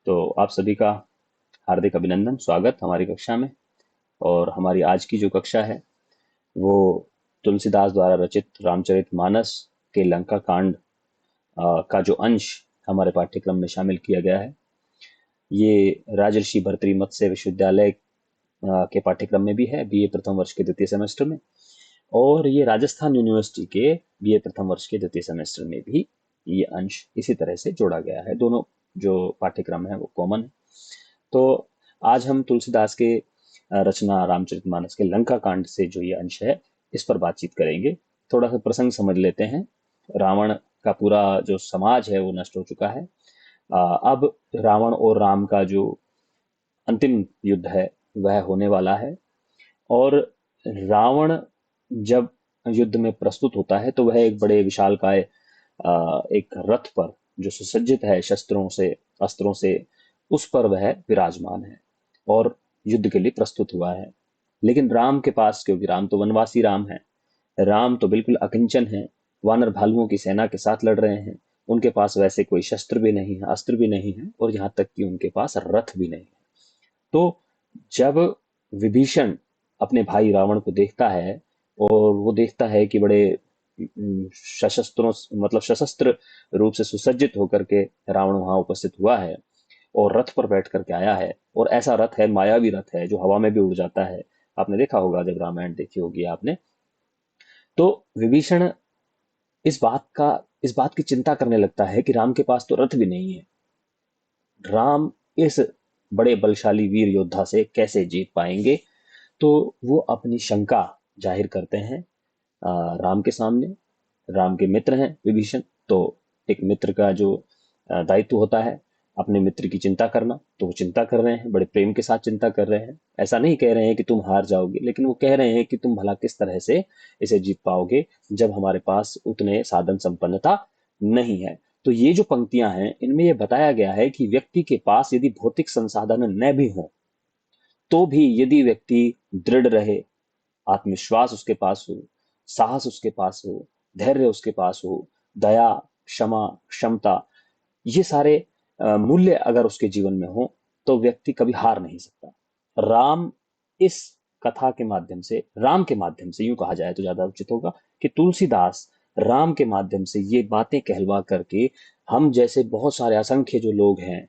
तो आप सभी का हार्दिक अभिनंदन, स्वागत हमारी कक्षा में। और हमारी आज की जो कक्षा है वो तुलसीदास द्वारा रचित रामचरितमानस के लंका कांड का जो अंश हमारे पाठ्यक्रम में शामिल किया गया है, ये राजर्षि भर्तृ मत्स्य विश्वविद्यालय के पाठ्यक्रम में भी है, बीए प्रथम वर्ष के द्वितीय सेमेस्टर में। और ये राजस्थान यूनिवर्सिटी के बीए प्रथम वर्ष के द्वितीय सेमेस्टर में भी ये अंश इसी तरह से जोड़ा गया है। दोनों जो पाठ्यक्रम है वो कॉमन है। तो आज हम तुलसीदास के रचना रामचरितमानस के लंका कांड से जो ये अंश है इस पर बातचीत करेंगे। थोड़ा सा प्रसंग समझ लेते हैं। रावण का पूरा जो समाज है वो नष्ट हो चुका है। अब रावण और राम का जो अंतिम युद्ध है वह होने वाला है। और रावण जब युद्ध में प्रस्तुत होता है तो वह एक बड़े विशालकाय एक रथ पर जो सुसज्जित है शस्त्रों से, अस्त्रों से, उस पर वह विराजमान है और युद्ध के लिए प्रस्तुत हुआ है। लेकिन राम के पास, क्योंकि राम तो वनवासी राम है, राम तो बिल्कुल अकिंचन है, वानर भालुओं की सेना के साथ लड़ रहे हैं। उनके पास वैसे कोई शस्त्र भी नहीं है, अस्त्र भी नहीं है, और यहाँ तक कि उनके पास रथ भी नहीं है। तो जब विभीषण अपने भाई रावण को देखता है और वो देखता है कि बड़े सशस्त्रों, मतलब सशस्त्र रूप से सुसज्जित होकर के रावण वहां उपस्थित हुआ है और रथ पर बैठ करके आया है, और ऐसा रथ है, मायावी रथ है जो हवा में भी उड़ जाता है। आपने देखा होगा, जब रामायण देखी होगी आपने। तो विभीषण इस बात की चिंता करने लगता है कि राम के पास तो रथ भी नहीं है। राम इस बड़े बलशाली वीर योद्धा से कैसे जीत पाएंगे? तो वो अपनी शंका जाहिर करते हैं राम के सामने। राम के मित्र हैं विभीषण, तो एक मित्र का जो दायित्व होता है अपने मित्र की चिंता करना, तो वो चिंता कर रहे हैं, बड़े प्रेम के साथ चिंता कर रहे हैं। ऐसा नहीं कह रहे हैं कि तुम हार जाओगे, लेकिन वो कह रहे हैं कि तुम भला किस तरह से इसे जीत पाओगे जब हमारे पास उतने साधन संपन्नता नहीं है। तो ये जो पंक्तियां हैं इनमें ये बताया गया है कि व्यक्ति के पास यदि भौतिक संसाधन न भी हो तो भी यदि व्यक्ति दृढ़ रहे, आत्मविश्वास उसके पास हो, साहस उसके पास हो, धैर्य उसके पास हो, दया, क्षमा, क्षमता, ये सारे मूल्य अगर उसके जीवन में हो तो व्यक्ति कभी हार नहीं सकता। राम इस कथा के माध्यम से, राम के माध्यम से, यूं कहा जाए तो ज्यादा उचित होगा कि तुलसीदास राम के माध्यम से ये बातें कहलवा करके हम जैसे बहुत सारे असंख्य जो लोग हैं,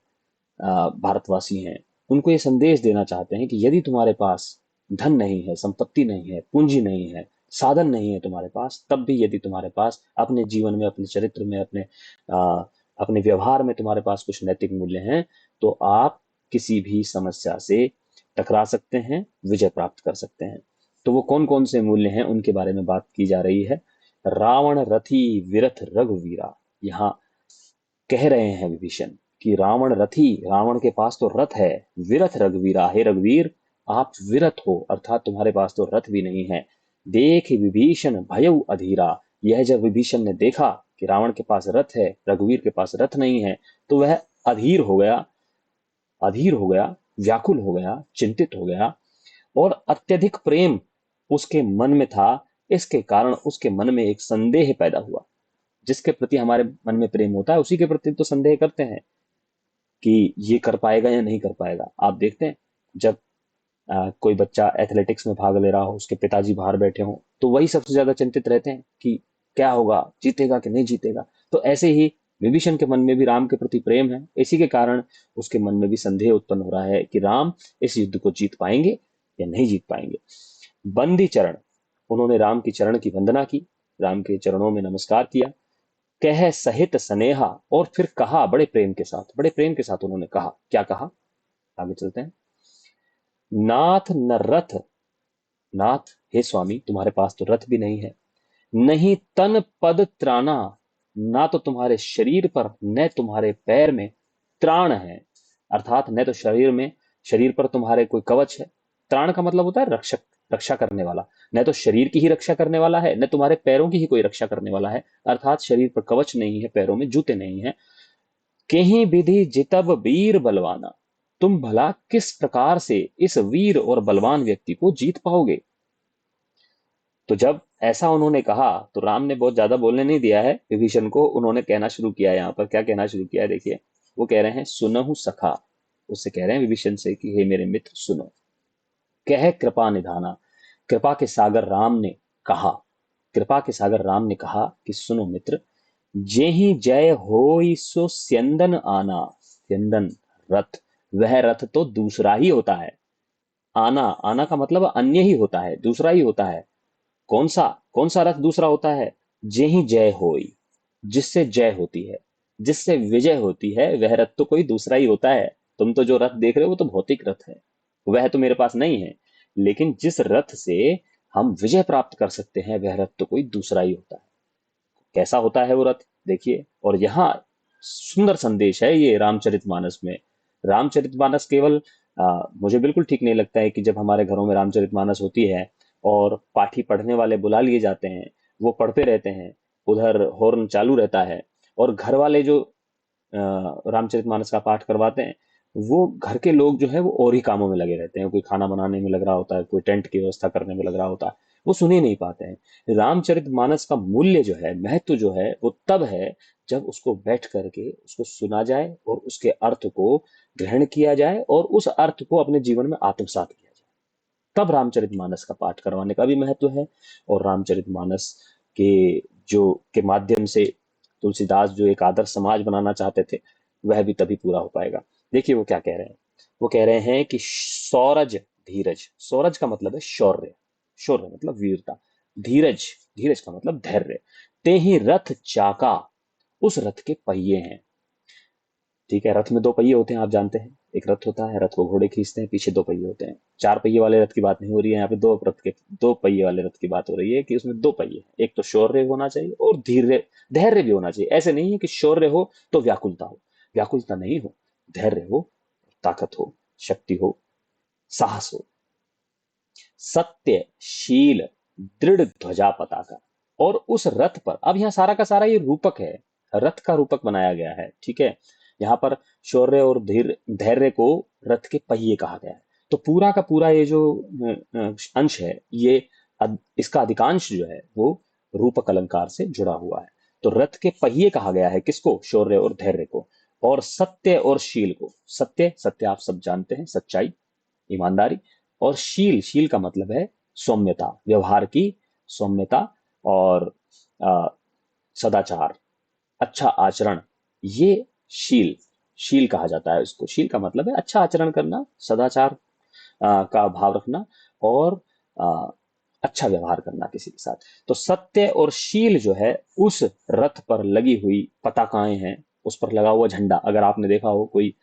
भारतवासी हैं, उनको ये संदेश देना चाहते हैं कि यदि तुम्हारे पास धन नहीं है, संपत्ति नहीं है, पूंजी नहीं है, साधन नहीं है तुम्हारे पास, तब भी यदि तुम्हारे पास अपने जीवन में, अपने चरित्र में, अपने व्यवहार में तुम्हारे पास कुछ नैतिक मूल्य हैं, तो आप किसी भी समस्या से टकरा सकते हैं, विजय प्राप्त कर सकते हैं। तो वो कौन कौन से मूल्य हैं उनके बारे में बात की जा रही है। रावण रथी विरथ रघुवीरा, यहाँ कह रहे हैं विभीषण कि रावण रथी, रावण के पास तो रथ है, विरथ रघुवीरा, हे रघुवीर आप विरथ हो, अर्थात तुम्हारे पास तो रथ भी नहीं है। देख विभीषण भयउ अधीरा, यह जब विभीषण ने देखा कि रावण के पास रथ है, रघुवीर के पास रथ नहीं है, तो वह अधीर हो गया, अधीर हो गया, व्याकुल हो गया, चिंतित हो गया, और अत्यधिक प्रेम उसके मन में था। इसके कारण उसके मन में एक संदेह पैदा हुआ। जिसके प्रति हमारे मन में प्रेम होता है उसी के प्रति तो संदेह करते हैं कि ये कर पाएगा या नहीं कर पाएगा। आप देखते हैं, जब कोई बच्चा एथलेटिक्स में भाग ले रहा हो, उसके पिताजी बाहर बैठे हों, तो वही सबसे ज्यादा चिंतित रहते हैं कि क्या होगा, जीतेगा कि नहीं जीतेगा। तो ऐसे ही विभीषण के मन में भी राम के प्रति प्रेम है, इसी के कारण उसके मन में भी संदेह उत्पन्न हो रहा है कि राम इस युद्ध को जीत पाएंगे या नहीं जीत पाएंगे। बंदी चरण, उन्होंने राम की चरण की वंदना की, राम के चरणों में नमस्कार किया, कह सहित स्नेहा, और फिर कहा बड़े प्रेम के साथ, बड़े प्रेम के साथ उन्होंने कहा, क्या कहा, आगे चलते हैं। नाथ न रथ, नाथ हे स्वामी तुम्हारे पास तो रथ भी नहीं है, नहीं तन पद त्राणा, ना तो तुम्हारे शरीर पर न तुम्हारे पैर में त्राण है, अर्थात न तो शरीर में, शरीर पर तुम्हारे कोई कवच है। त्राण का मतलब होता है रक्षक, रक्षा करने वाला। न तो शरीर की ही रक्षा करने वाला है, न तुम्हारे पैरों की ही कोई रक्षा करने वाला है, अर्थात शरीर पर कवच नहीं है, पैरों में जूते नहीं है। केहि विधि जितब वीर बलवाना, तुम भला किस प्रकार से इस वीर और बलवान व्यक्ति को जीत पाओगे। तो जब ऐसा उन्होंने कहा तो राम ने बहुत ज्यादा बोलने नहीं दिया है विभीषण को, उन्होंने कहना शुरू किया। यहाँ पर क्या कहना शुरू किया है देखिए, वो कह रहे हैं, सुनहु सखा, उससे कह रहे हैं विभीषण से कि हे मेरे मित्र सुनो। कह कृपा निधाना, कृपा के सागर राम ने कहा, कृपा के सागर राम ने कहा कि सुनो मित्र, जेहि जय होई सो स्यंदन आना। स्यंदन रथ, वह रथ तो दूसरा ही होता है। आना, आना का मतलब अन्य ही होता है, दूसरा ही होता है। कौन सा, कौन सा रथ दूसरा होता है? जेहि जय होई, जिससे जय होती है, जिससे विजय होती है, वह रथ तो कोई दूसरा ही होता है। तुम तो जो रथ देख रहे हो वो तो भौतिक रथ है, वह तो मेरे पास नहीं है। लेकिन जिस रथ से हम विजय प्राप्त कर सकते हैं, वह रथ तो कोई दूसरा ही होता है। कैसा होता है वो रथ, देखिए। और यहाँ सुंदर संदेश है ये रामचरितमानस में। रामचरितमानस केवल मुझे बिल्कुल ठीक नहीं लगता है कि जब हमारे घरों में रामचरितमानस होती है और पाठी पढ़ने वाले बुला लिए जाते हैं, वो पढ़ते रहते हैं, उधर हॉर्न चालू रहता है, और घर वाले जो रामचरितमानस का पाठ करवाते हैं, वो घर के लोग जो है वो और ही कामों में लगे रहते हैं। कोई खाना बनाने में लग रहा होता है, कोई टेंट की व्यवस्था करने में लग रहा होता है, वो सुन ही नहीं पाते हैं। रामचरितमानस का मूल्य जो है, महत्व जो है, वो तब है जब उसको बैठ करके उसको सुना जाए और उसके अर्थ को ग्रहण किया जाए और उस अर्थ को अपने जीवन में आत्मसात किया जाए। तब रामचरितमानस का पाठ करवाने का भी महत्व है। और रामचरितमानस के जो के माध्यम से तुलसीदास जो एक आदर्श समाज बनाना चाहते थे, वह भी तभी पूरा हो पाएगा। देखिए वो क्या कह रहे हैं। वो कह रहे हैं कि सौरज धीरज, सौरज का मतलब है शौर्य, शौर्य मतलब वीरता। धीरज, धीरज का मतलब धैर्य। ते ही रथ चाका, उस रथ के पहिए हैं। ठीक है, रथ में दो पहिए होते हैं, आप जानते हैं। एक रथ होता है, रथ को घोड़े खींचते हैं, पीछे दो पहिए होते हैं। चार पहिए वाले रथ की बात नहीं हो रही है यहाँ पे, दो पहिए वाले रथ की बात हो रही है कि उसमें दो पहिए हैं। एक तो शौर्य होना चाहिए और धीर्य, धैर्य भी होना चाहिए। ऐसे नहीं है कि शौर्य हो तो व्याकुलता हो, व्याकुलता नहीं हो, धैर्य हो, ताकत हो, शक्ति हो, साहस हो। सत्य, शील, दृढ़ ध्वजा पताका। और उस रथ पर, अब यहाँ सारा का सारा ये रूपक है, रथ का रूपक बनाया गया है। ठीक है, यहाँ पर शौर्य और धीर धैर्य को रथ के पहिए कहा गया है। तो पूरा का पूरा ये जो अंश है, ये इसका अधिकांश जो है वो रूपक अलंकार से जुड़ा हुआ है। तो रथ के पहिए कहा गया है किसको? शौर्य और धैर्य को। और सत्य और शील को, सत्य, सत्य आप सब जानते हैं, सच्चाई, ईमानदारी। और शील, शील का मतलब है सौम्यता, व्यवहार की सौम्यता, और अ, सदाचार, अच्छा आचरण। ये शील, शील कहा जाता है इसको। शील का मतलब है अच्छा आचरण करना, सदाचार का भाव रखना, और अ, अच्छा व्यवहार करना किसी के साथ। तो सत्य और शील जो है, उस रथ पर लगी हुई पताकाएं हैं, उस पर लगा हुआ झंडा। अगर आपने देखा हो कोई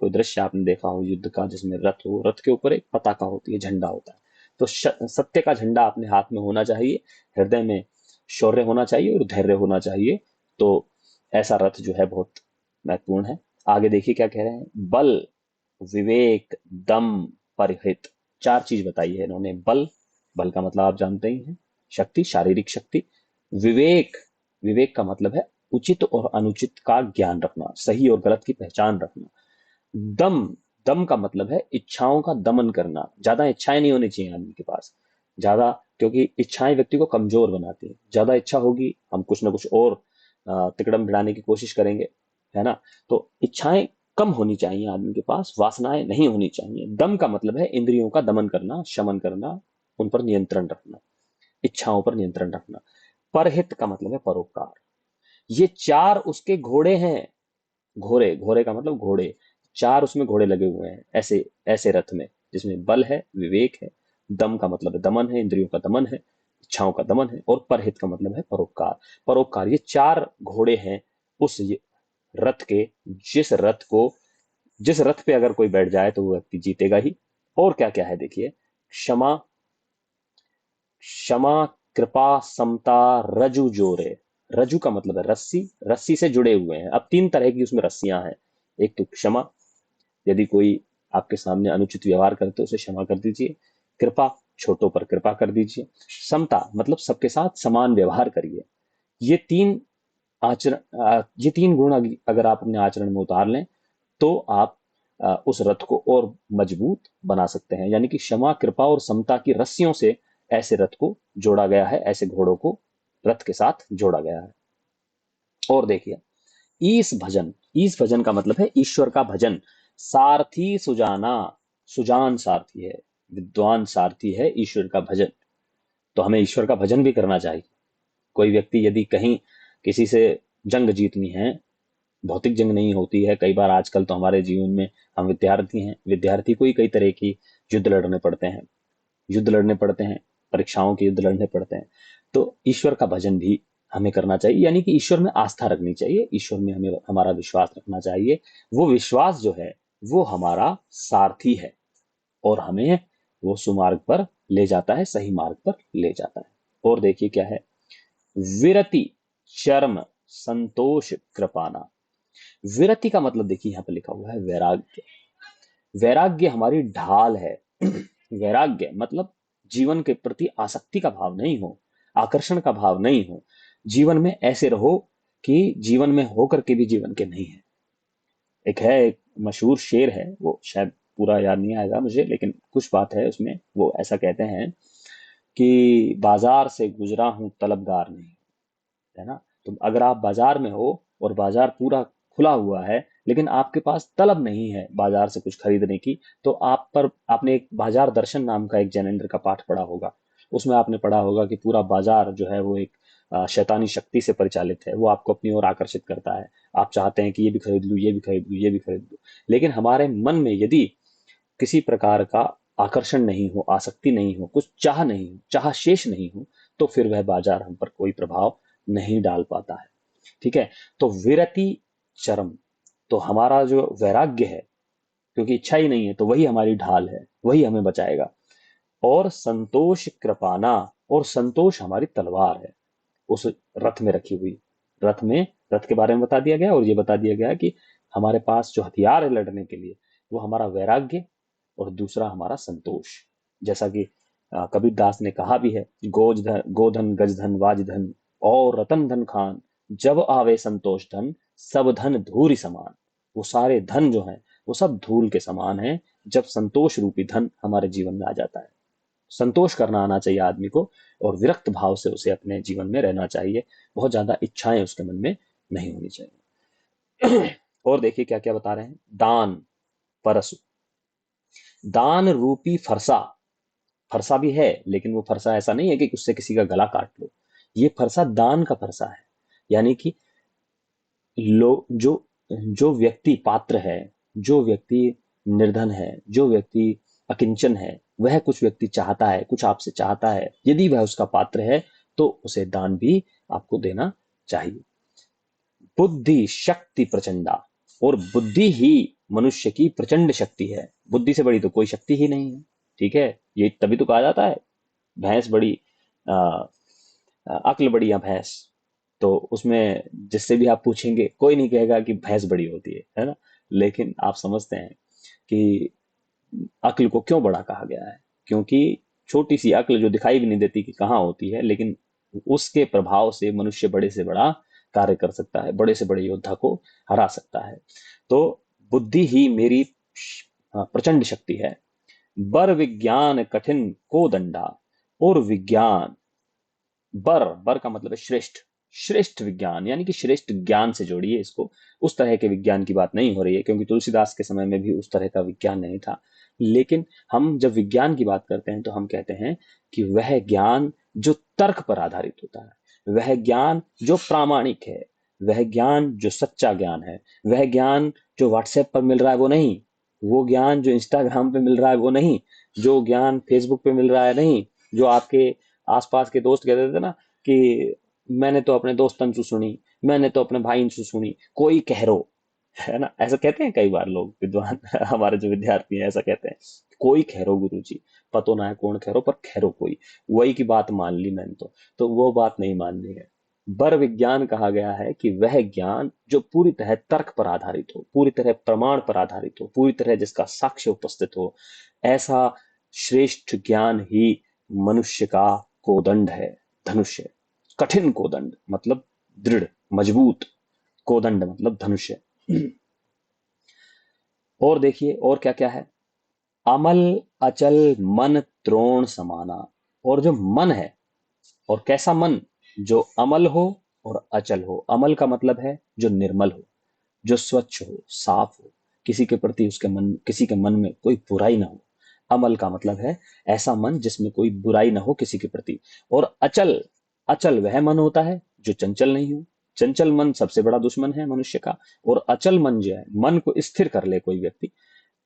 दृश्य आपने देखा हो युद्ध का, जिसमें रथ हो, रथ के ऊपर एक पताका होती है, झंडा होता है। तो सत्य का झंडा अपने हाथ में होना चाहिए, हृदय में शौर्य होना चाहिए और धैर्य होना चाहिए। तो ऐसा रथ जो है बहुत महत्वपूर्ण है। आगे देखिए क्या कह रहे हैं। बल, विवेक, दम, परिहित। चार चीज बताई है इन्होंने। बल, बल का मतलब आप जानते ही हैं, शक्ति, शारीरिक शक्ति। विवेक, विवेक का मतलब है उचित और अनुचित का ज्ञान रखना, सही और गलत की पहचान रखना। दम, दम का मतलब है इच्छाओं का दमन करना। ज्यादा इच्छाएं नहीं होनी चाहिए आदमी के पास, ज्यादा, क्योंकि इच्छाएं व्यक्ति को कमजोर बनाती है। ज्यादा इच्छा होगी, हम कुछ ना कुछ और तिकड़म भिड़ाने की कोशिश करेंगे, है ना। तो इच्छाएं कम होनी चाहिए आदमी के पास, वासनाएं नहीं होनी चाहिए। दम का मतलब है इंद्रियों का दमन करना, शमन करना, उन पर नियंत्रण रखना, इच्छाओं पर नियंत्रण रखना। परहित का मतलब है परोपकार। ये चार उसके घोड़े हैं। घोड़े, घोड़े का मतलब घोड़े। चार उसमें घोड़े लगे हुए हैं ऐसे, ऐसे रथ में, जिसमें बल है, विवेक है, दम का मतलब है दमन है, इंद्रियों का दमन है, इच्छाओं का दमन है, और परहित का मतलब है परोपकार। परोपकार, ये चार घोड़े हैं उस रथ के, जिस रथ को, जिस रथ पे अगर कोई बैठ जाए तो वो व्यक्ति जीतेगा ही। और क्या क्या है देखिए। क्षमा, क्षमा, कृपा, समता, रजु जोरे। रजु का मतलब है रस्सी, रस्सी से जुड़े हुए हैं। अब तीन तरह की उसमें रस्सियां हैं। एक तो क्षमा, यदि कोई आपके सामने अनुचित व्यवहार करते उसे क्षमा कर दीजिए। कृपा, छोटों पर कृपा कर दीजिए। समता मतलब सबके साथ समान व्यवहार करिए। ये तीन ये तीन गुण अगर आप अपने आचरण में उतार लें, तो आप उस रथ को और मजबूत बना सकते हैं। यानी कि क्षमा, कृपा और समता की रस्सियों से ऐसे रथ को जोड़ा गया है, ऐसे घोड़ों को रथ के साथ जोड़ा गया है। और देखिए, ईश भजन, ईश भजन का मतलब है ईश्वर का भजन। सारथी सुजाना, सुजान सारथी है, विद्वान सारथी है ईश्वर का भजन। तो हमें ईश्वर का भजन भी करना चाहिए। कोई व्यक्ति यदि कहीं किसी से जंग जीतनी है, भौतिक जंग नहीं होती है, कई बार आजकल तो हमारे जीवन में हम विद्यार्थी हैं, विद्यार्थी को ही कई तरह की युद्ध लड़ने पड़ते हैं, युद्ध लड़ने पड़ते हैं, परीक्षाओं के युद्ध लड़ने पड़ते हैं। तो ईश्वर का भजन भी हमें करना चाहिए, यानी कि ईश्वर में आस्था रखनी चाहिए, ईश्वर में हमें हमारा विश्वास रखना चाहिए। वो विश्वास जो है वो हमारा सारथी है और हमें वो सुमार्ग पर ले जाता है, सही मार्ग पर ले जाता है। और देखिए क्या है, विरति चर्म संतोष कृपाना। विरति का मतलब देखिए यहाँ पे लिखा हुआ है वैराग्य। वैराग्य हमारी ढाल है। वैराग्य मतलब जीवन के प्रति आसक्ति का भाव नहीं हो, आकर्षण का भाव नहीं हो, जीवन में ऐसे रहो कि जीवन में होकर के भी जीवन के नहीं है। एक मशहूर शेर है, वो शायद पूरा याद नहीं आएगा मुझे, लेकिन कुछ बात है उसमें, वो ऐसा कहते हैं कि बाजार से गुजरा हूं तलबगार नहीं, है ना। तो अगर आप बाजार में हो और बाजार पूरा खुला हुआ है लेकिन आपके पास तलब नहीं है बाजार से कुछ खरीदने की, तो आप पर आपने एक बाजार दर्शन नाम का एक जैनेन्द्र का पाठ पढ़ा होगा। उसमें आपने पढ़ा होगा कि पूरा बाजार जो है वो एक शैतानी शक्ति से परिचालित है, वो आपको अपनी ओर आकर्षित करता है। आप चाहते हैं कि ये भी खरीद लूं, ये भी खरीद लूं, ये भी खरीद लूं, लेकिन हमारे मन में यदि किसी प्रकार का आकर्षण नहीं हो, आसक्ति नहीं हो, कुछ चाह नहीं हो, चाह शेष नहीं हो, तो फिर वह बाजार हम पर कोई प्रभाव नहीं डाल पाता है। ठीक है। तो विरति चरम, तो हमारा जो वैराग्य है, क्योंकि इच्छा ही नहीं है तो वही हमारी ढाल है, वही हमें बचाएगा। और संतोष कृपाना, और संतोष हमारी तलवार है उस रथ में रखी हुई। रथ में, रथ के बारे में बता दिया गया और ये बता दिया गया कि हमारे पास जो हथियार है लड़ने के लिए वो हमारा वैराग्य और दूसरा हमारा संतोष। जैसा कि कबीर दास ने कहा भी है, गोधन गजधन वाजधन और रतन धन खान, जब आवे संतोष धन सब धन धूरी समान। वो सारे धन जो है वो सब धूल के समान है जब संतोष रूपी धन हमारे जीवन में आ जाता है। संतोष करना आना चाहिए आदमी को, और विरक्त भाव से उसे अपने जीवन में रहना चाहिए। बहुत ज्यादा इच्छाएं उसके मन में नहीं होनी चाहिए। और देखिए क्या क्या बता रहे हैं, दान परसु, दान रूपी फरसा। फरसा भी है लेकिन वो फरसा ऐसा नहीं है कि उससे किसी का गला काट लो, ये फरसा दान का फरसा है। यानी कि जो जो व्यक्ति पात्र है, जो व्यक्ति निर्धन है, जो व्यक्ति अकिंचन है, वह कुछ व्यक्ति चाहता है, कुछ आपसे चाहता है, यदि वह उसका पात्र है तो उसे दान भी आपको देना चाहिए। बुद्धि शक्ति प्रचंडा, और बुद्धि ही मनुष्य की प्रचंड शक्ति है। बुद्धि से बड़ी तो कोई शक्ति ही नहीं है। ठीक है। ये तभी तो कहा जाता है भैंस बड़ी, आ, अक्ल बड़ी या भैंस। तो उसमें जिससे भी आप पूछेंगे कोई नहीं कहेगा कि भैंस बड़ी होती है ना। लेकिन आप समझते हैं कि अक्ल को क्यों बड़ा कहा गया है, क्योंकि छोटी सी अक्ल जो दिखाई भी नहीं देती कि कहाँ होती है, लेकिन उसके प्रभाव से मनुष्य बड़े से बड़ा कार्य कर सकता है, बड़े से बड़े योद्धा को हरा सकता है। तो बुद्धि ही मेरी प्रचंड शक्ति है। बर विज्ञान कठिन को दंडा, और विज्ञान, बर, बर का मतलब है श्रेष्ठ, श्रेष्ठ विज्ञान, यानी कि श्रेष्ठ ज्ञान से जोड़िए इसको। उस तरह के विज्ञान की बात नहीं हो रही है, क्योंकि तुलसीदास के समय में भी उस तरह का विज्ञान नहीं था। लेकिन हम जब विज्ञान की बात करते हैं तो हम कहते हैं कि वह ज्ञान जो तर्क पर आधारित होता है, वह ज्ञान जो प्रामाणिक है, वह ज्ञान जो सच्चा ज्ञान है, वह ज्ञान जो व्हाट्सएप पर मिल रहा है वो नहीं, वो ज्ञान जो इंस्टाग्राम पे मिल रहा है वो नहीं, जो ज्ञान फेसबुक पे मिल रहा है नहीं, जो आपके आसपास के दोस्त कहते थे ना कि मैंने तो अपने दोस्तन से सुनी, मैंने तो अपने भाई से सुनी, कोई कह रो, है ना, ऐसा कहते हैं कई बार लोग विद्वान। हमारे जो विद्यार्थी हैं ऐसा कहते हैं, कोई खैरो गुरु जी, पतो ना है कौन खैरो पर खैरो कोई, वही की बात मान ली मैंने तो वो बात नहीं माननी है। बर विज्ञान कहा गया है कि वह ज्ञान जो पूरी तरह तर्क पर आधारित हो, पूरी तरह प्रमाण पर आधारित हो, पूरी तरह जिसका साक्ष्य उपस्थित हो, ऐसा श्रेष्ठ ज्ञान ही मनुष्य का कोदंड है, धनुष्य। कठिन कोदंड मतलब दृढ़, मजबूत, कोदंड मतलब धनुष्य। और देखिए और क्या क्या है, अमल अचल मन त्रोण समाना, और जो मन है, और कैसा मन, जो अमल हो और अचल हो। अमल का मतलब है जो निर्मल हो, जो स्वच्छ हो, साफ हो, किसी के प्रति किसी के मन में कोई बुराई ना हो। अमल का मतलब है ऐसा मन जिसमें कोई बुराई ना हो किसी के प्रति। और अचल, अचल वह मन होता है जो चंचल नहीं हो। चंचल मन सबसे बड़ा दुश्मन है मनुष्य का। और अचल मन जो है, मन को स्थिर कर ले कोई व्यक्ति।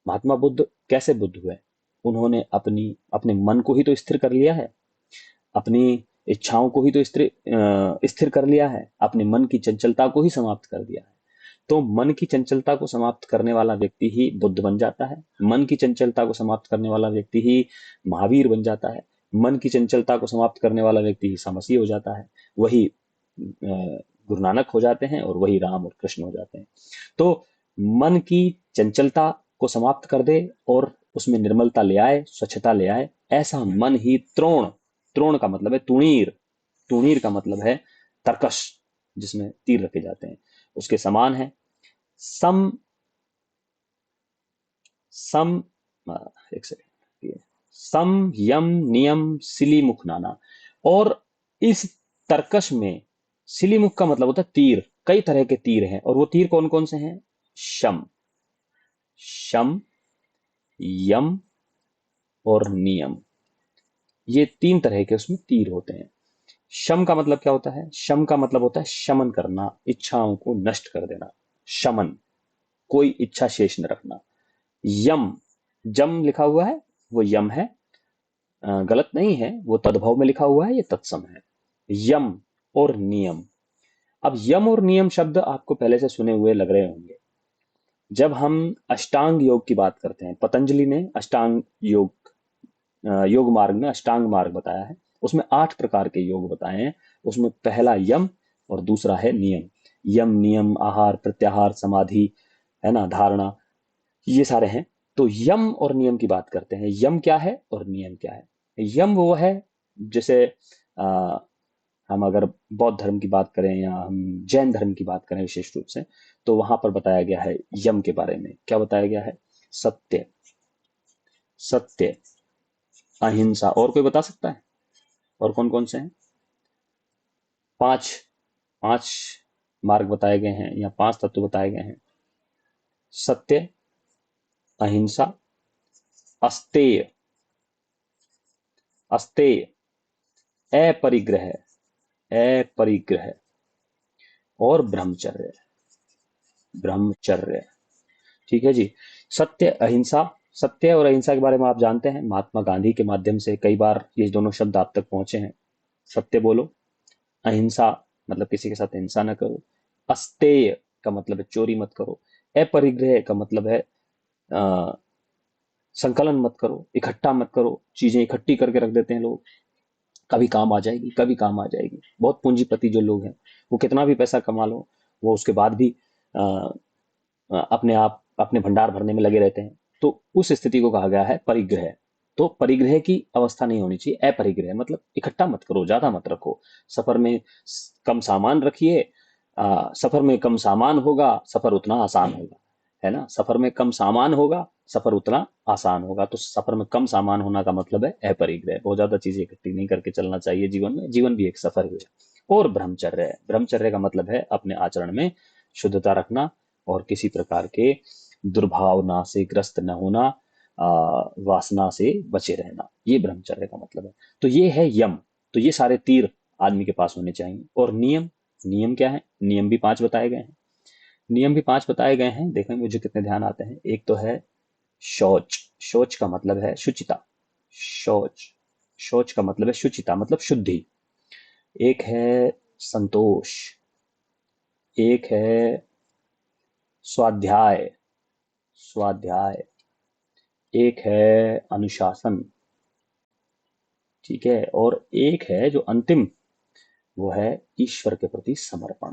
महात्मा बुद्ध कैसे बुद्ध हुए? उन्होंने अपने मन को ही तो स्थिर कर लिया है, अपनी इच्छाओं को ही तो स्थिर कर लिया है, अपने मन की चंचलता को ही समाप्त कर दिया है। तो मन की चंचलता को समाप्त करने वाला व्यक्ति ही बुद्ध बन जाता है। मन की चंचलता को समाप्त करने वाला व्यक्ति ही महावीर बन जाता है। मन की चंचलता को समाप्त करने वाला व्यक्ति ही समसी हो जाता है। वही गुरु नानक हो जाते हैं और वही राम और कृष्ण हो जाते हैं। तो मन की चंचलता को समाप्त कर दे और उसमें निर्मलता ले आए, स्वच्छता ले आए, ऐसा मन ही त्रोण, त्रोण का मतलब है तुणीर, तुणीर का मतलब है तरकश, जिसमें तीर रखे जाते हैं, उसके समान है। सम सम एक सेकेंड, सम यम नियम सिलीमुख नाना। और इस तरकश में सिलीमुख का मतलब होता है तीर। कई तरह के तीर हैं, और वो तीर कौन कौन से हैं? शम, शम, यम और नियम, ये तीन तरह के उसमें तीर होते हैं। शम का मतलब क्या होता है? शम का मतलब होता है शमन करना, इच्छाओं को नष्ट कर देना, शमन, कोई इच्छा शेष न रखना। यम, जम लिखा हुआ है, वो यम है, गलत नहीं है, वो तद्भव में लिखा हुआ है, ये तत्सम है। यम और नियम। अब यम और नियम शब्द आपको पहले से सुने हुए लग रहे होंगे। जब हम अष्टांग योग की बात करते हैं, पतंजलि ने अष्टांग योग, योग मार्ग में अष्टांग मार्ग बताया है, उसमें 8 प्रकार के योग बताए हैं। उसमें पहला यम और दूसरा है नियम। यम, नियम, आहार, प्रत्याहार, समाधि, है ना, धारणा, ये सारे हैं। तो यम और नियम की बात करते हैं। यम क्या है और नियम क्या है? यम वो है, जैसे आ, हम अगर बौद्ध धर्म की बात करें या हम जैन धर्म की बात करें विशेष रूप से, तो वहां पर बताया गया है यम के बारे में। क्या बताया गया है? सत्य, सत्य, अहिंसा। और कोई बता सकता है और कौन कौन से हैं? 5, 5 मार्ग बताए गए हैं या 5 तत्व बताए गए हैं। सत्य, अहिंसा, अस्तेय, अस्तेय, अपरिग्रह, अपरिग्रह और ब्रह्मचर्य, ब्रह्मचर्य। ठीक है जी। सत्य, अहिंसा, सत्य और अहिंसा के बारे में आप जानते हैं, महात्मा गांधी के माध्यम से कई बार ये दोनों शब्द आप तक पहुंचे हैं। सत्य बोलो, अहिंसा मतलब किसी के साथ हिंसा न करो, अस्तेय का मतलब है चोरी मत करो, अपरिग्रह का मतलब है अ, संकलन मत करो, इकट्ठा मत करो। चीजें इकट्ठी करके रख देते हैं लोग, कभी काम आ जाएगी, कभी काम आ जाएगी। बहुत पूंजीपति जो लोग हैं, वो कितना भी पैसा कमा लो, वो उसके बाद भी अपने आप अपने भंडार भरने में लगे रहते हैं। तो उस स्थिति को कहा गया है परिग्रह। तो परिग्रह की अवस्था नहीं होनी चाहिए। अपरिग्रह मतलब इकट्ठा मत करो, ज्यादा मत रखो। सफर में कम सामान रखिए। सफर में कम सामान होगा, सफर उतना आसान होगा, है ना। सफर में कम सामान होगा, सफर उतना आसान होगा। तो सफर में कम सामान होना का मतलब है अपरिग्रह। बहुत ज्यादा चीजें इकट्ठी नहीं करके चलना चाहिए जीवन में। जीवन भी एक सफर ही है। और ब्रह्मचर्य है, ब्रह्मचर्य का मतलब है अपने आचरण में शुद्धता रखना और किसी प्रकार के दुर्भावना से ग्रस्त न होना, वासना से बचे रहना, ये ब्रह्मचर्य का मतलब है। तो ये है यम। तो ये सारे तीर आदमी के पास होने चाहिए। और नियम, नियम क्या है? नियम भी 5 बताए गए हैं। नियम भी 5 बताए गए हैं, देखें मुझे कितने ध्यान आते हैं। एक तो है शौच, शौच का मतलब है शुचिता, शौच, शौच का मतलब है शुचिता, मतलब शुद्धि। एक है संतोष, एक है स्वाध्याय, स्वाध्याय, एक है अनुशासन, ठीक है, और एक है जो अंतिम, वो है ईश्वर के प्रति समर्पण।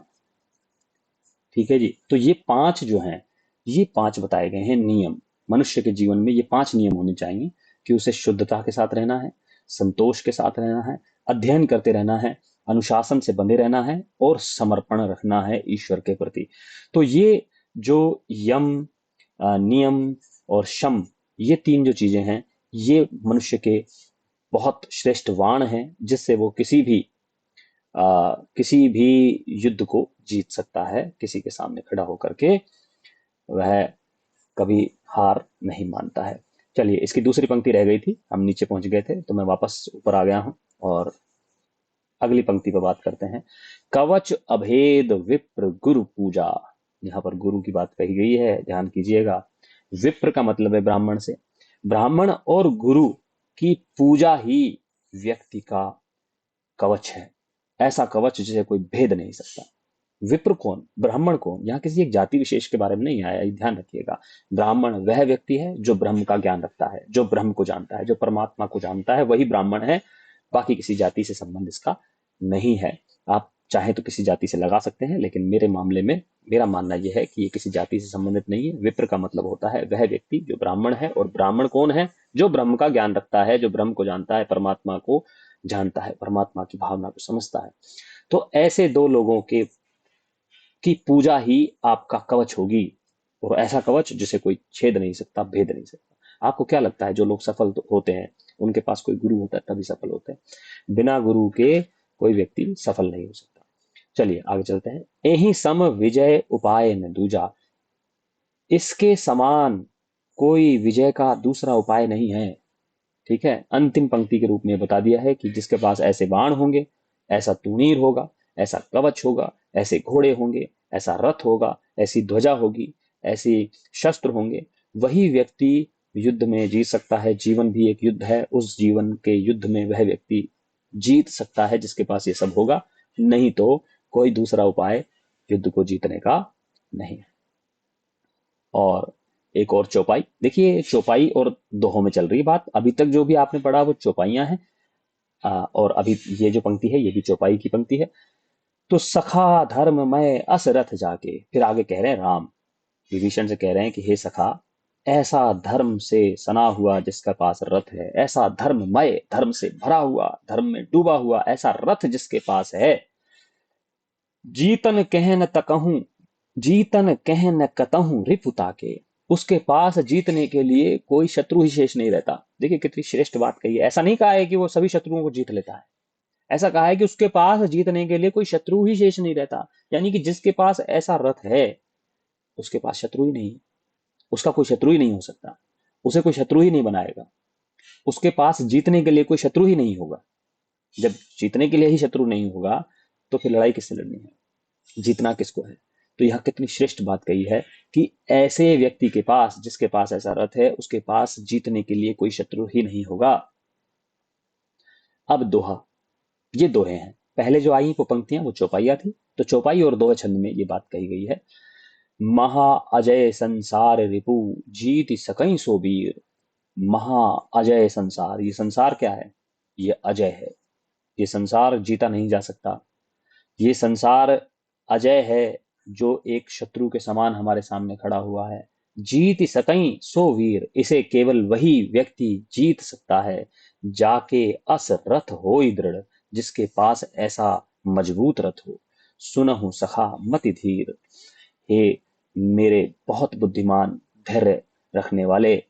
ठीक है जी। तो ये 5 जो हैं, ये 5 बताए गए हैं नियम। मनुष्य के जीवन में ये 5 नियम होने चाहिए कि उसे शुद्धता के साथ रहना है, संतोष के साथ रहना है, अध्ययन करते रहना है, अनुशासन से बंधे रहना है और समर्पण रखना है ईश्वर के प्रति। तो ये जो यम, नियम और शम, ये 3 जो चीजें हैं, ये मनुष्य के बहुत श्रेष्ठ वाण हैं, जिससे वो किसी भी युद्ध को जीत सकता है। किसी के सामने खड़ा होकर के वह कभी हार नहीं मानता है। चलिए, इसकी दूसरी पंक्ति रह गई थी, हम नीचे पहुंच गए थे तो मैं वापस ऊपर आ गया हूं और अगली पंक्ति पर बात करते हैं। कवच अभेद विप्र गुरु पूजा। यहाँ पर गुरु की बात कही गई है, ध्यान कीजिएगा। विप्र का मतलब है ब्राह्मण से। ब्राह्मण और गुरु की पूजा ही व्यक्ति का कवच है। ऐसा कवच जिसे कोई भेद नहीं सकता। विप्र कौन, ब्राह्मण कौन, यहाँ किसी एक जाति विशेष के बारे में नहीं आया, ये ध्यान रखिएगा। ब्राह्मण वह व्यक्ति है जो ब्रह्म का ज्ञान रखता है, जो ब्रह्म को जानता है, जो परमात्मा को जानता है, वही ब्राह्मण है। बाकी किसी जाति से संबंध इसका नहीं है। आप चाहे तो किसी जाति से लगा सकते हैं, लेकिन मेरे मामले में मेरा मानना यह है कि ये किसी जाति से संबंधित नहीं है। विप्र का मतलब होता है वह व्यक्ति जो ब्राह्मण है, और ब्राह्मण कौन है, जो ब्रह्म का ज्ञान रखता है, जो ब्रह्म को जानता है, परमात्मा को जानता है, परमात्मा की भावना को समझता है। तो ऐसे दो लोगों के की पूजा ही आपका कवच होगी, और ऐसा कवच जिसे कोई छेद नहीं सकता, भेद नहीं सकता। आपको क्या लगता है जो लोग सफल होते हैं उनके पास कोई गुरु होता है तभी सफल होते हैं? बिना गुरु के कोई व्यक्ति सफल नहीं हो सकता। चलिए आगे चलते हैं। यही सम विजय उपाय न दूजा। इसके समान कोई विजय का दूसरा उपाय नहीं है। ठीक है, अंतिम पंक्ति के रूप में बता दिया है कि जिसके पास ऐसे बाण होंगे, ऐसा तूणीर होगा, ऐसा कवच होगा, ऐसे घोड़े होंगे, ऐसा रथ होगा, ऐसी ध्वजा होगी, ऐसी शस्त्र होंगे, वही व्यक्ति युद्ध में जीत सकता है। जीवन भी एक युद्ध है, उस जीवन के युद्ध में वह व्यक्ति जीत सकता है जिसके पास ये सब होगा। नहीं तो कोई दूसरा उपाय युद्ध को जीतने का नहीं है। और एक और चौपाई देखिए, चौपाई और दोहों में चल रही बात। अभी तक जो भी आपने पढ़ा वो चौपाइयां हैं, और अभी ये जो पंक्ति है ये भी चौपाई की पंक्ति है। तो सखा धर्म में अस रथ जाके, फिर आगे कह रहे हैं राम विभीषण से कह रहे हैं कि हे सखा, ऐसा धर्म से सना हुआ जिसका पास रथ है, ऐसा धर्ममय, धर्म से भरा हुआ, धर्म में डूबा हुआ ऐसा रथ जिसके पास है, जीतन कह न तकहूं, जीतन कह न कतहूं रिपुता के। उसके पास जीतने के लिए कोई शत्रु ही शेष नहीं रहता। देखिए कितनी श्रेष्ठ बात कही है। ऐसा नहीं कहा है कि वो सभी शत्रुओं को जीत लेता है, ऐसा कहा है कि उसके पास जीतने के लिए कोई शत्रु ही शेष नहीं रहता। यानी कि जिसके पास ऐसा रथ है उसके पास शत्रु ही नहीं, उसका कोई शत्रु ही नहीं हो सकता, उसे कोई शत्रु ही नहीं बनाएगा। उसके पास जीतने के लिए कोई शत्रु ही नहीं होगा। जब जीतने के लिए ही शत्रु नहीं होगा तो फिर लड़ाई किससे लड़नी है, जीतना किसको है? तो यह कितनी श्रेष्ठ बात कही है कि ऐसे व्यक्ति के पास, जिसके पास ऐसा रथ है, उसके पास जीतने के लिए कोई शत्रु ही नहीं होगा। अब दोहा, ये दोहे हैं। पहले जो आई वो पंक्तियां वो चौपाइया थी, तो चौपाई और दोहे छंद में ये बात कही गई है। महा अजय संसार रिपु, जीत सकई सो वीर। महा अजय संसार, ये संसार क्या है? ये अजय है। ये संसार जीता नहीं जा सकता। ये संसार अजय है, जो एक शत्रु के समान हमारे सामने खड़ा हुआ है। जीत सकई सो वीर, इसे केवल वही व्यक्ति जीत सकता है जाके अस रथ होई दृढ़, जिसके पास ऐसा मजबूत रथ हो। सुनहु सखा मति धीर। हे मेरे बहुत बुद्धिमान, धैर्य रखने वाले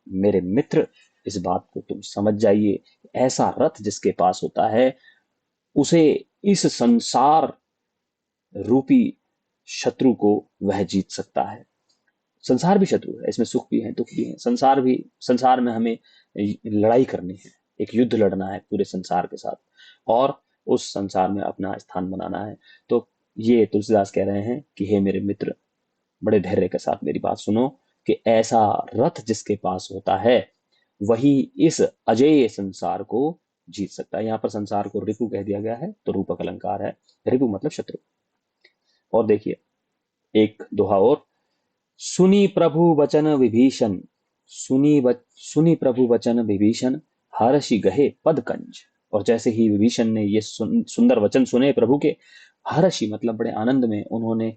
मेरे मित्र, इस बात को तुम समझ जाइए। ऐसा रथ जिसके पास होता है उसे इस संसार रूपी शत्रु को वह जीत सकता है। संसार भी शत्रु है, इसमें सुख भी है दुख भी है। संसार भी, संसार में हमें लड़ाई करनी है, एक युद्ध लड़ना है पूरे संसार के साथ, और उस संसार में अपना स्थान बनाना है। तो ये तुलसीदास कह रहे हैं कि हे मेरे मित्र, बड़े धैर्य के साथ मेरी बात सुनो कि ऐसा रथ जिसके पास होता है वही इस अजेय संसार को जीत सकता है। यहाँ पर संसार को रिपु कह दिया गया है, तो रूपक अलंकार है। रिपु मतलब शत्रु। और देखिए एक दोहा और। सुनी प्रभु वचन विभीषण, सुनी प्रभु वचन विभीषण, हर्षि गहे पदकंज। और जैसे ही विभीषण ने ये सुंदर वचन सुने प्रभु के, हर्षि मतलब बड़े आनंद में उन्होंने,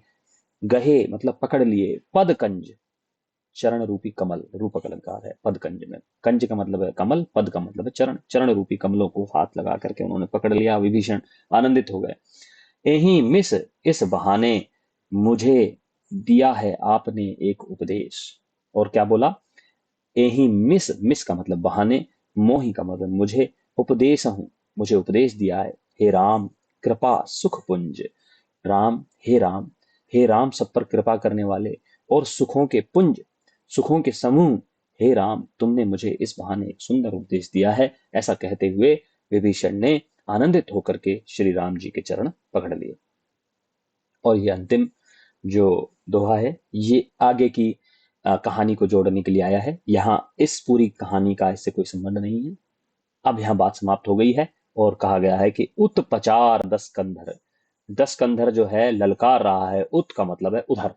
गहे मतलब पकड़ लिए, पदकंज चरण रूपी कमल, रूपक अलंकार है पदकंज में। कंज का मतलब है कमल, पद का मतलब है चरण, चरण रूपी कमलों को हाथ लगा करके उन्होंने पकड़ लिया। विभीषण आनंदित हो गए। यही मिस इस बहाने मुझे दिया है आपने एक उपदेश। और क्या बोला? यही मिस, मिस का मतलब बहाने, मोही का मतलब मुझे, उपदेश हूं, मुझे उपदेश दिया है। हे राम कृपा सुख पुंज। राम, हे राम, हे राम सब पर कृपा करने वाले और सुखों के पुंज। सुखों के समूह, हे राम तुमने मुझे इस बहाने एक सुंदर उपदेश दिया है। ऐसा कहते हुए विभीषण ने आनंदित होकर के श्री राम जी के चरण पकड़ लिए। और ये अंतिम जो दोहा है ये आगे की कहानी को जोड़ने के लिए आया है। यहाँ इस पूरी कहानी का इससे कोई संबंध नहीं है। अब यहाँ बात समाप्त हो गई है और कहा गया है कि उत्पचार दस कंधर। दस कंधर जो है ललकार रहा है, उत का मतलब है उधर,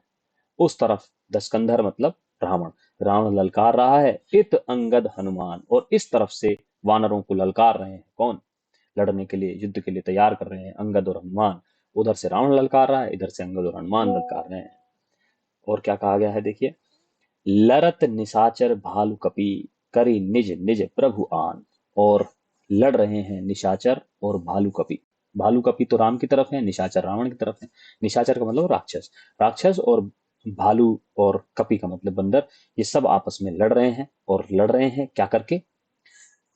उस तरफ दस कंधर मतलब रावण। रावण ललकार रहा है, इत अंगद हनुमान, और इस तरफ से वानरों को ललकार रहे हैं। कौन? लड़ने के लिए, युद्ध के लिए तैयार कर रहे हैं अंगद और हनुमान। उधर से रावण ललकार रहा है, इधर से अंगद और हनुमान ललकार रहे हैं। और क्या कहा गया है देखिए, लरत निशाचर भालु कपि, करी निज निज प्रभु आन। और लड़ रहे हैं निशाचर और भालू कपि। भालू कपि तो राम की तरफ है, निशाचर रावण की तरफ है। निशाचर का मतलब राक्षस, राक्षस और भालू और कपि का मतलब बंदर। ये सब आपस में लड़ रहे हैं, और लड़ रहे हैं क्या करके?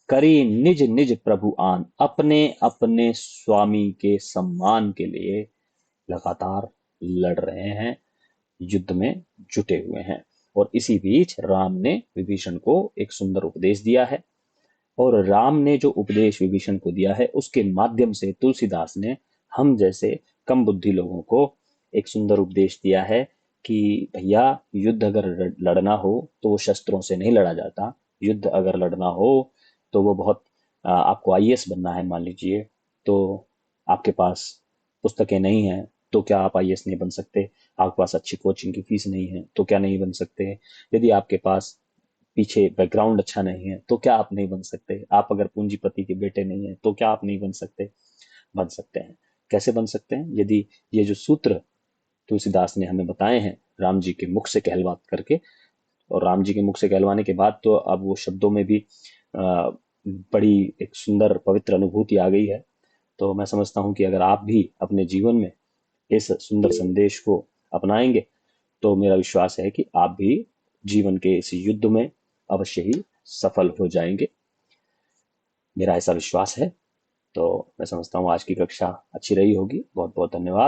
करी निज निज प्रभु आन, अपने अपने स्वामी के सम्मान के लिए लगातार लड़ रहे हैं, युद्ध में जुटे हुए हैं। और इसी बीच राम ने विभीषण को एक सुंदर उपदेश दिया है। और राम ने जो उपदेश विभीषण को दिया है उसके माध्यम से तुलसीदास ने हम जैसे कम बुद्धि लोगों को एक सुंदर उपदेश दिया है कि भैया, युद्ध अगर लड़ना हो तो वो शस्त्रों से नहीं लड़ा जाता। युद्ध अगर लड़ना हो तो वो बहुत आपको आईएएस बनना है मान लीजिए, तो आपके पास पुस्तकें नहीं हैं तो क्या आप आईएएस नहीं बन सकते? आपके पास अच्छी कोचिंग की फीस नहीं है तो क्या नहीं बन सकते? यदि आपके पास पीछे बैकग्राउंड अच्छा नहीं है तो क्या आप नहीं बन सकते? आप अगर पूंजीपति के बेटे नहीं है तो क्या आप नहीं बन सकते? बन सकते हैं। कैसे बन सकते हैं? यदि ये जो सूत्र तुलसीदास ने हमें बताए हैं राम जी के मुख से कहलवा करके, और राम जी के मुख से कहलवाने के बाद तो अब वो शब्दों में भी बड़ी एक सुंदर पवित्र अनुभूति आ गई है। तो मैं समझता हूँ कि अगर आप भी अपने जीवन में इस सुंदर संदेश को अपनाएंगे तो मेरा विश्वास है कि आप भी जीवन के इस युद्ध में अवश्य ही सफल हो जाएंगे। मेरा ऐसा विश्वास है। तो मैं समझता हूँ आज की कक्षा अच्छी रही होगी। बहुत बहुत धन्यवाद।